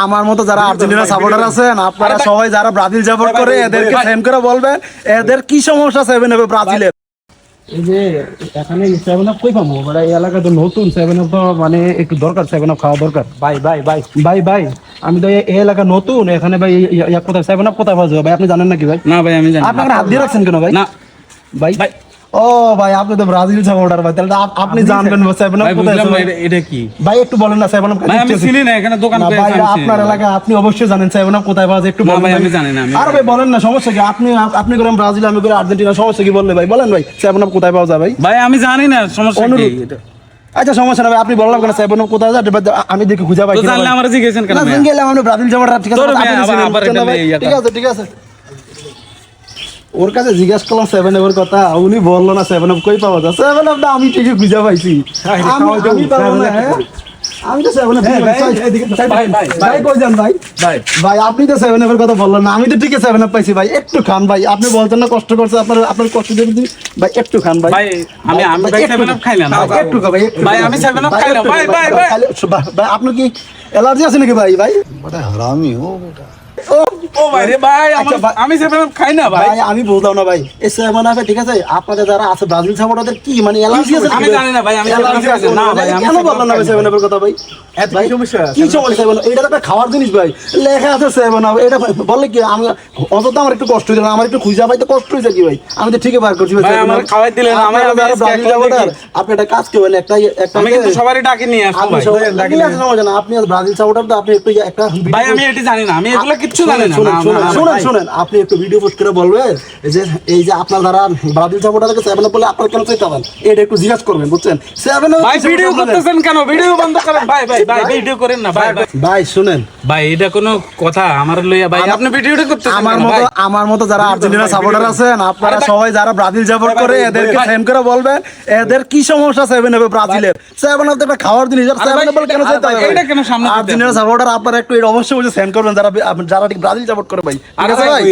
আমার মতো যারা আর্জেন্টিনা সাপোর্টার আছেন, আপনারা সবাই যারা ব্রাজিল সাপোর্ট করে এদেরকে সেন্ড করে বলবেন এদের কি সমস্যা 7 হবে ব্রাজিলের। এই যে এখানে 7 আপ কই পাবো? মানে এই এলাকা তো নতুন, 7 আপ তো মানে একটু দরকার, 7 আপ খাওয়া দরকার। ভাই আমি তো এই এলাকা নতুন, এখানে ভাই কোথায় 7 আপ কোথায় পাওয়া যাবে ভাই? আপনি জানেন নাকি ভাই? না ভাই আমি জানি আপনি হাত দিয়ে রাখছেন কেন ভাই? না ভাই ও ভাই, আপনি তো ব্রাজিল সাপোর্টার ভাই, তাহলে আপনি জানবেন 7 আপ ভাই কোথায় বুঝলাম আছে। না, এটা কি ভাই একটু বলেন না 7 আপ ভাই? আমি চিনি না, এখানে দোকান করে ভাই, আমি চিনি আপনার না। এলাকা আপনি অবশ্যই জানেন 7 আপ কোথায় পাওয়া যায়, একটু না বলেন ভাই, আমি জানি না, আমি আর ভাই বলেন না, সমস্যা কি? আপনি করেন ব্রাজিল, আমি করে আর্জেন্টিনা, সমস্যা কি? বললে ভাই বলেন ভাই 7 আপ কোথায় পাওয়া যায় ভাই? ভাই আমি জানি না, সমস্যা কি? অনুরোধ। আচ্ছা সমস্যা না ভাই, আপনি বললাম কেন 7 আপ কোথায় যায়, আমি দেখে খুঁজে পাই তো কিনা জানলে ভাই। আমার জিজ্ঞেসেন কেন না ভাই? গেলাম আমরা ব্রাজিল যাবার, ঠিক আছে তোর আপনি ভাই চিনেন, আবার বুঝছেন না এটা ভাই? ইয়েটা। ঠিক আছে ওর কাছে জিজ্ঞাসা করলাম 7 আপের কথা, উনি বললো না 7 আপ কই পাওয়া যায়। 7 আপ আমি ঠিকই খুঁজে পাইছি, আমি পাবো না। হ্যাঁ আমি তো 7 আপ ভাই কই যান ভাই? ভাই আপনি তো 7 আপের কথা বললেন না, আমি তো ঠিকই 7 আপ পাইছি ভাই, একটু খান ভাই। আপনি বলছেন না কষ্ট করছে, আপনার কষ্ট দিয়ে দিই ভাই, একটু খান ভাই। ভাই আমি ভাই 7 আপ খাই না একটু খা ভাই, একটু ভাই, খা। আমি 7 আপ খাই না ভাই। ভাই আপনার কি অ্যালার্জি আছে নাকি ভাই? ভাই বড় হারামি ও বেটা। ও ভাই রে ভাই, আচ্ছা, আমি 7 আপ খাই না ভাই। ভাই আমি বলতাম না ভাই, এই 7 আপে ঠিক আছে, আপনাদের যারা আছে ব্রাজিল সাপোর্টারদের কি মানে অ্যালার্জি আছে? আমি জানি না ভাই, আমি অ্যালার্জি আছে না ভাই, আমি কেন বললাম না ভাই 7 আপের কথা ভাই? ভাই কি সমস্যা? 7 আপ এটা তো একটা খাওয়ার জিনিস ভাই, লেখা আছে 7 আপ, এটা বললে কি? আমি অন্তত আমার একটু কষ্ট হইল, আমার একটু খুঁজা পাইতে কষ্ট হইছে কি ভাই? আমি তো ঠিকই বার করছি ভাই। ভাই, 7 আমার আপ। খাওয়াই দিলেন, আপনারা আমি যারা আজকে ব্রাজিল একটা সাপোর্টার, আপনি একটা কাজ করবেন, একটা আমি কিন্তু সবারই ডাকি নিয়ে আসবো আপনি ভাই। সবাই ডাকিলে আছে সমস্যা না, আপনি ব্রাজিল সাপোর্টার তো, আপনি একটু একটা ভাই আমি এটা জানি না, আমি এগুলো কিচ্ছু জানি না। শুনেন আপনি একটু ভিডিও পোস্ট করে বলবেন এই যে আপনার দ্বারা ব্রাজিল সাপোর্টারকে 7 আপ বলে আপনারা কেন চাইতে পারেন, এটা একটু জিজ্ঞাসা করবেন, বুঝছেন? 7 আপ ভাই ভিডিও করতেছেন কেন? ভিডিও বন্ধ করেন ভাই। ভিডিও করেন না ভাই। ভাই শুনেন, ভাই এটা কোনো কথা আমার লইয়া ভাই? আপনি ভিডিওটা করতেছেন আমার মতো যারা আর্জেন্টিনা সাপোর্টার আছেন, আপনারা সবাই যারা ব্রাজিল সাপোর্ট করে এদেরকে সেন্ড করে বলবেন এদের কি সমস্যা 7 হবে ব্রাজিলের। 7 আপ তো একটা খাওয়ার জিনিস, 7 আপ বলে কেন চাইতে হবে? এটা কেন সামনে আর্জেন্টিনা সাপোর্টার আপনারা একটু এটা অবশ্যই সেন্ড করবেন যারা ঠিক ব্রাজিল সাপোর্ট করে ভাই, ঠিক আছে ভাই?